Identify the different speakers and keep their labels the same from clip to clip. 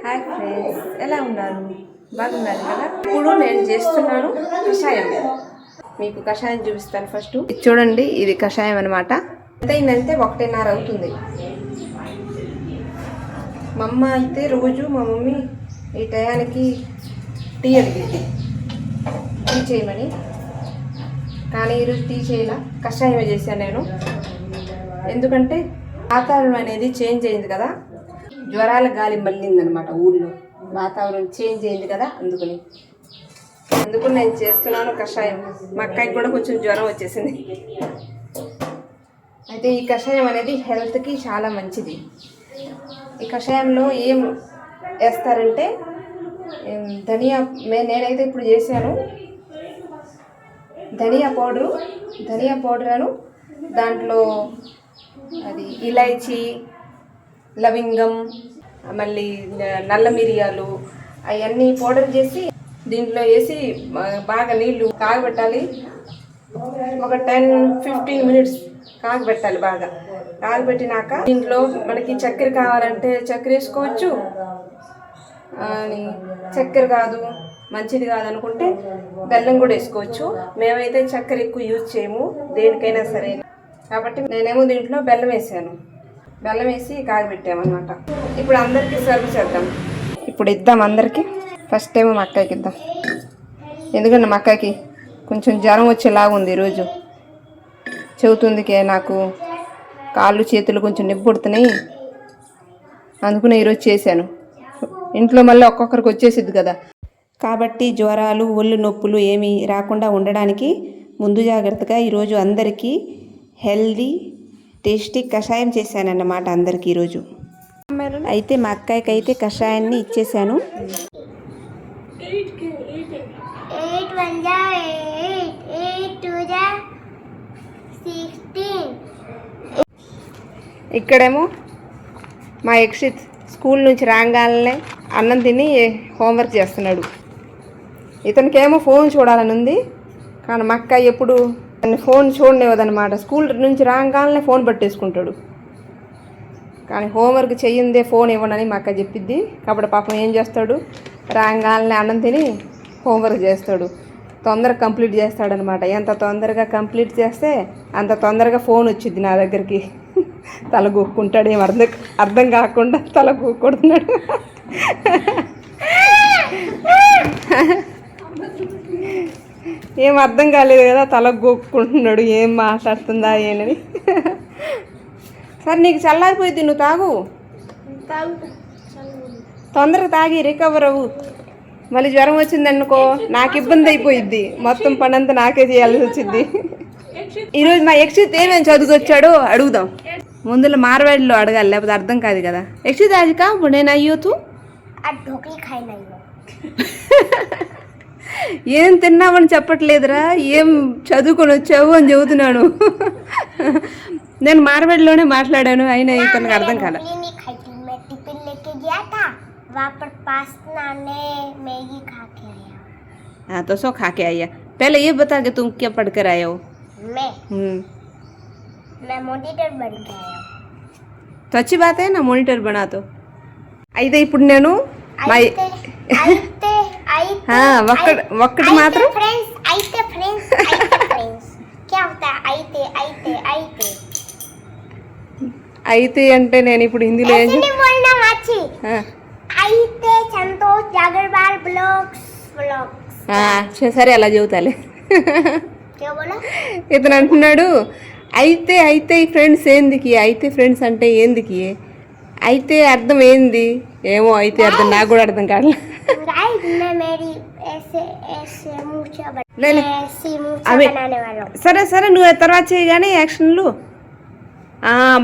Speaker 1: Hi friends, ఎలా ఉన్నారు? బాగున్నారు కదా? ఇప్పుడు నేను చేస్తున్నాను కషాయం. మీకు కషాయం చూపిస్తాను. ఫస్ట్ ఇది చూడండి, ఇది కషాయం అనమాట. ఎంత అయిందంటే 1:30 అవుతుంది. మా అమ్మ అయితే రోజు మా మమ్మీ ఈ టయానికి టీ అడిగింది, టీ చేయమని. కానీ ఈరోజు టీ చేయాల, కషాయమే చేశాను నేను. ఎందుకంటే వాతావరణం అనేది చేంజ్ అయింది కదా, జ్వరాల గాలి మళ్ళిందనమాట. ఊళ్ళో వాతావరణం చేంజ్ అయింది కదా, అందుకు నేను చేస్తున్నాను కషాయం. మా అక్కకి కూడా కొంచెం జ్వరం వచ్చేసింది. అయితే ఈ కషాయం అనేది హెల్త్కి చాలా మంచిది. ఈ కషాయంలో ఏం వేస్తారంటే ధనియా, నేనైతే ఇప్పుడు చేశాను ధనియా పౌడరు, దాంట్లో అది ఇలైచి, లవంగం, మళ్ళీ నల్ల మిరియాలు అవన్నీ పౌడర్ చేసి దీంట్లో వేసి బాగా నీళ్లు కాగబెట్టాలి. ఒక 10-15 మినిట్స్ కాగబెట్టాలి. బాగా కాగబెట్టినాక దీంట్లో మనకి చక్కెర కావాలంటే చక్కెర వేసుకోవచ్చు. చక్కెర కాదు, మంచిది కాదనుకుంటే బెల్లం కూడా వేసుకోవచ్చు. మేమైతే చక్కెర ఎక్కువ యూజ్ చేయము దేనికైనా సరే, కాబట్టి నేనేమో దీంట్లో బెల్లం వేసి కాగబెట్టామన్నమాట. ఇప్పుడు అందరికీ సర్వ్ చేద్దాం. ఇప్పుడు ఇద్దాం అందరికీ. ఫస్ట్ ఏమో మా అక్కకి ఇద్దాం, ఎందుకంటే మా అక్కకి కొంచెం జ్వరం వచ్చేలాగా ఉంది. ఈరోజు చెబుతుందికే నాకు కాళ్ళు చేతులు కొంచెం నొప్పి పుడుతున్నాయి, అందుకనే ఈరోజు చేశాను. ఇంట్లో మళ్ళీ ఒక్కొక్కరికి వచ్చేసిద్ది కదా, కాబట్టి జ్వరాలు, ఒళ్ళు నొప్పులు ఏమీ రాకుండా ఉండడానికి ముందు జాగ్రత్తగా ఈరోజు అందరికీ హెల్దీ టేస్టీ కషాయం చేశానన్నమాట అందరికీ ఈరోజు. అయితే మా అక్కకి అయితే కషాయాన్ని ఇచ్చేసాను. ఇక్కడేమో మా యక్షిత్ స్కూల్ నుంచి రాగానే అన్నం తిని హోంవర్క్ చేస్తున్నాడు. ఇతనికేమో ఫోన్ చూడాలని ఉంది, కానీ మా అక్క ఎప్పుడు ఫోన్ చూడనివ్వదన్నమాట. స్కూల్ నుంచి రాగానే ఫోన్ పట్టేసుకుంటాడు. కానీ హోంవర్క్ చెయ్యిందే ఫోన్ ఇవ్వనని మా అక్క చెప్పిద్ది. కాబట్టి పాపం ఏం చేస్తాడు, రాగానే అన్నం తిని హోంవర్క్ చేస్తాడు. తొందరగా కంప్లీట్ చేస్తాడనమాట. ఎంత తొందరగా కంప్లీట్ చేస్తే అంత తొందరగా ఫోన్ వచ్చింది నా దగ్గరికి. తల గొక్కుంటాడు, ఏం అర్థం కాకుండా తల గొక్కొడుతున్నాడు. ఏం అర్థం కాలేదు కదా, తల గొక్కుంటున్నాడు. ఏం మాట్లాడుతుందా ఏనని. సరే నీకు చల్లారిపోయిద్ది, నువ్వు తాగు, తొందరగా తాగి రికవర్ అవ్వు. మళ్ళీ జ్వరం వచ్చిందనుకో నాకు ఇబ్బంది అయిపోయిద్ది, మొత్తం పనంతా నాకే చేయాల్సి వచ్చింది. ఈరోజు మా యక్షిత్ ఏమేమి చదువుకొచ్చాడో అడుగుదాం. ముందులో మార్వాడిలో అడగాలి, లేకపోతే అర్థం కాదు కదా. యక్షిత్ आज का నేను అయ్యోతు ఏం తిన్నామని చెప్పట్లేదురా, ఏం చదువుకొని వచ్చావు అని చెబుతున్నాను. నేను మార్వాడిలోనే మాట్లాడాను, అయినా ఇతనికి అర్థం కాలే. हाँ तो सो खा के आया। पहले ये बता कि तुम क्या पढ़ कर आए हो?
Speaker 2: मैं मॉनिटर बन के आया हूँ।
Speaker 1: तो अच्छी बात है ना, मॉनिटर बना तो। అయితే ఇప్పుడు నేను ఒక్కటి మాత్రం అయితే అంటే నేను ఇప్పుడు హిందీలో ఏం
Speaker 2: అయితే సంతోష్ అగర్వాల్ బ్లాగ్స్
Speaker 1: సరే అలా చెబుతాలే. ఇతను అంటున్నాడు అయితే ఫ్రెండ్స్ ఏందికి, అయితే ఫ్రెండ్స్ అంటే ఏందికి, అయితే అర్థం ఏంది ఏమో, అయితే అర్థం నాకు కూడా అర్థం కాదు. సరే నువ్వు తర్వాత చేయి కానీ యాక్షన్లు.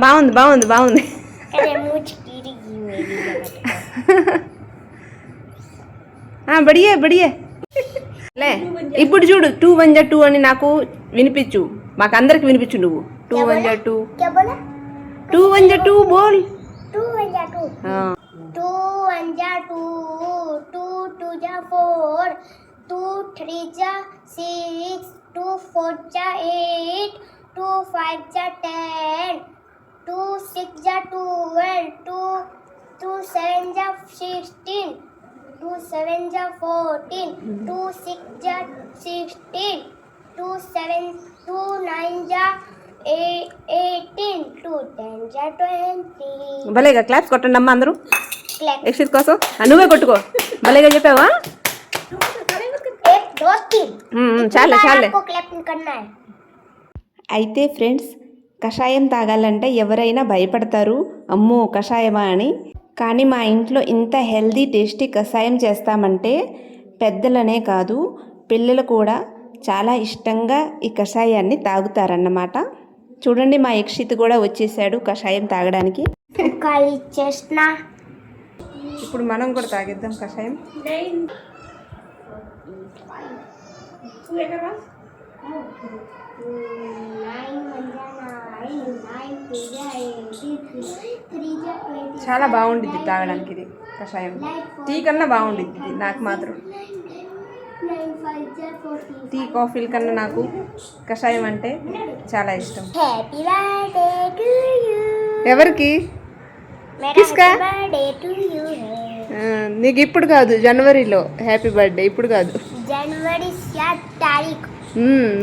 Speaker 1: బాగుంది. బడియే లే. ఇప్పుడు చూడు, 2 1 2 అని నాకు వినిపించు, మాకు అందరికి వినిపించు. నువ్వు 2 1 2 2 1 2 బోల్.
Speaker 2: 2 1 2 2 1 2 2 2 4 2 3 6 2 4 8 2 5 10 2 6 12 2 7 16 7 ja 14, 2 6 ja 16, 2 7 2 9 ja 18, 2 10 ja 20.
Speaker 1: భలేగా క్లాప్స్ కొట్టండి అమ్మ అందరూ
Speaker 2: Clap.
Speaker 1: యక్షిత్ కోసం నువ్వే కొట్టుకో భలేగా చెప్పావా
Speaker 2: एक दो तीन.
Speaker 1: చాలే చాలే
Speaker 2: आपको clap करना है.
Speaker 1: అయితే ఫ్రెండ్స్ కషాయం తాగాలంటే ఎవరైనా భయపడతారు అమ్మో కషాయమా అని. కానీ మా ఇంట్లో ఇంత హెల్దీ టేస్టీ కషాయం చేస్తామంటే పెద్దలనే కాదు పిల్లలు కూడా చాలా ఇష్టంగా ఈ కషాయాన్ని తాగుతారన్నమాట. చూడండి మా యక్షిత్ కూడా వచ్చేసాడు కషాయం తాగడానికి.
Speaker 2: काली चेस्टना.
Speaker 1: ఇప్పుడు మనం కూడా తాగిద్దాం కషాయం. చాలా బాగుండిద్ది తాగడానికి ఇది కషాయం. టీ కన్నా బాగుండిద్ది ఇది నాకు మాత్రం. టీ కాఫీల కన్నా నాకు కషాయం అంటే చాలా ఇష్టం.
Speaker 2: Happy birthday to you.
Speaker 1: ఎవరికి?
Speaker 2: मेरा
Speaker 1: किसका?
Speaker 2: happy birthday to you है.
Speaker 1: నీకు ఇప్పుడు కాదు జనవరిలో హ్యాపీ బర్త్డే, ఇప్పుడు కాదు.
Speaker 2: जनवरी 7 तारीख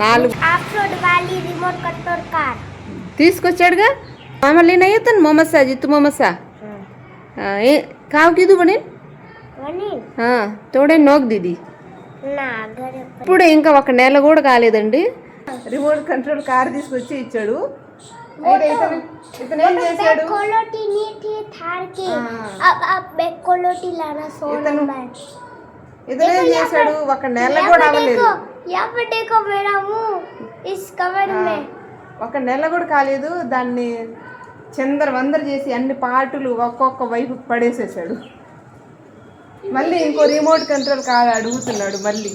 Speaker 1: 4
Speaker 2: ऑफ-रोड वाली रिमोट कंट्रोल कार.
Speaker 1: తీసుకొచ్చాడుగా. మళ్ళీ నయ్యతను మొహమ్మద్ జిత్తు మొహమ్మద్ ఏ కావు కీదు బనే
Speaker 2: वनी
Speaker 1: తోడే నోక్ దీది.
Speaker 2: ना घर
Speaker 1: ఇప్పుడు ఇంకా ఒక నెల కూడా కాలేదండి రిమోట్ కంట్రోల్ కార్ తీసుకొచ్చి ఇచ్చాడు. అయితే ఇతను ఏం చేశాడు?
Speaker 2: क्वालिटी नहीं थी थार की. अब बैक क्वालिटी लाना सोना है.
Speaker 1: ఇతను ఏం చేశాడు? ఒక నెల కూడా అవ్వలేదు.
Speaker 2: यहाँ पे देखो मेरा मुंह इस कवर में.
Speaker 1: ఒక నెల కూడా కాలేదు దాన్ని చిందర వందర చేసి అన్ని పార్టులు ఒక్కొక్క వైపు పడేసేసాడు. మళ్ళీ ఇంకో రిమోట్ కంట్రోల్ కార్ అడుగుతున్నాడు. మళ్ళీ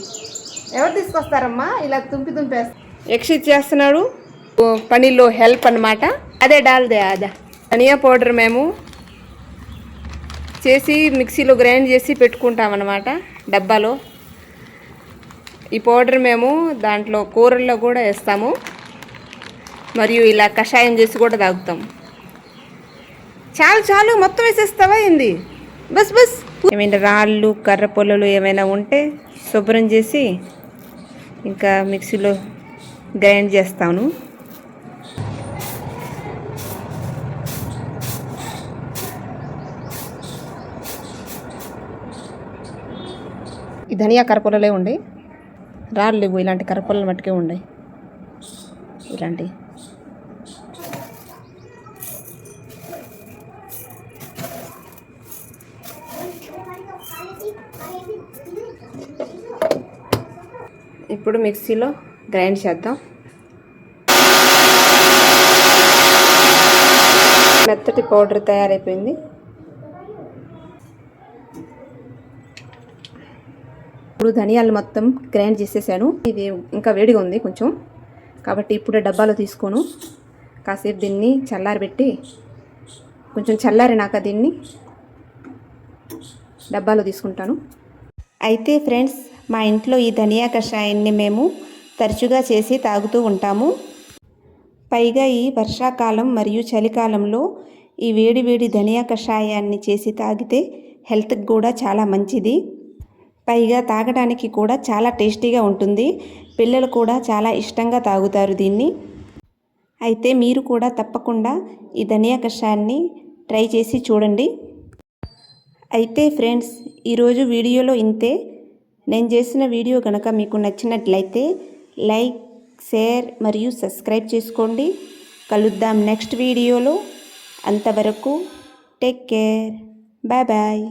Speaker 1: ఎవరు తీసుకొస్తారమ్మా ఇలా తుంపేస్తా. యక్షిత్ చేస్తున్నాడు పనిలో హెల్ప్ అన్నమాట. అదే డాల్దే అదా ధనియా పౌడర్ మేము చేసి మిక్సీలో గ్రైండ్ చేసి పెట్టుకుంటామన్నమాట డబ్బాలో. ఈ పౌడర్ మేము దాంట్లో కూరల్లో కూడా వేస్తాము మరియు ఇలా కషాయం చేసి కూడా తాగుతాం. చాలు మొత్తం వేసేస్తావా ఏంది? బస్ ఏమైనా రాళ్ళు కర్ర పొలలు ఏమైనా ఉంటే శుభ్రం చేసి ఇంకా మిక్సీలో గ్రైండ్ చేస్తాను. ఈ ధనియా కరపొలలే ఉండే రాళ్ళు లేవు. ఇలాంటి కరపొలలు మట్టుకే ఉండే ఇలాంటి. ఇప్పుడు మిక్సీలో గ్రైండ్ చేద్దాం. మెత్తటి పౌడర్ తయారైపోయింది. ఇప్పుడు ధనియాలు మొత్తం గ్రైండ్ చేసేసాను. ఇది ఇంకా వేడిగా ఉంది కొంచెం కాబట్టి ఇప్పుడు డబ్బాలో తీసుకోను. కాసేపు దీన్ని చల్లారబెట్టి కొంచెం చల్లారినాక దీన్ని డబ్బాలో తీసుకుంటాను. అయితే ఫ్రెండ్స్ మా ఇంట్లో ఈ ధనియా కషాయాన్ని మేము తరచుగా చేసి తాగుతూ ఉంటాము. పైగా ఈ వర్షాకాలం మరియు చలికాలంలో ఈ వేడి ధనియా కషాయాన్ని చేసి తాగితే హెల్త్కి కూడా చాలా మంచిది. పైగా తాగడానికి కూడా చాలా టేస్టీగా ఉంటుంది. పిల్లలు కూడా చాలా ఇష్టంగా తాగుతారు దీన్ని. అయితే మీరు కూడా తప్పకుండా ఈ ధనియా కషాయాన్ని ట్రై చేసి చూడండి. అయితే ఫ్రెండ్స్ ఈరోజు వీడియోలో ఇంతే. నేను చేసిన వీడియో కనుక మీకు నచ్చినట్లయితే లైక్, షేర్ మరియు సబ్స్క్రైబ్ చేసుకోండి. కలుద్దాం నెక్స్ట్ వీడియోలో. అంతవరకు టేక్ కేర్. బాయ్.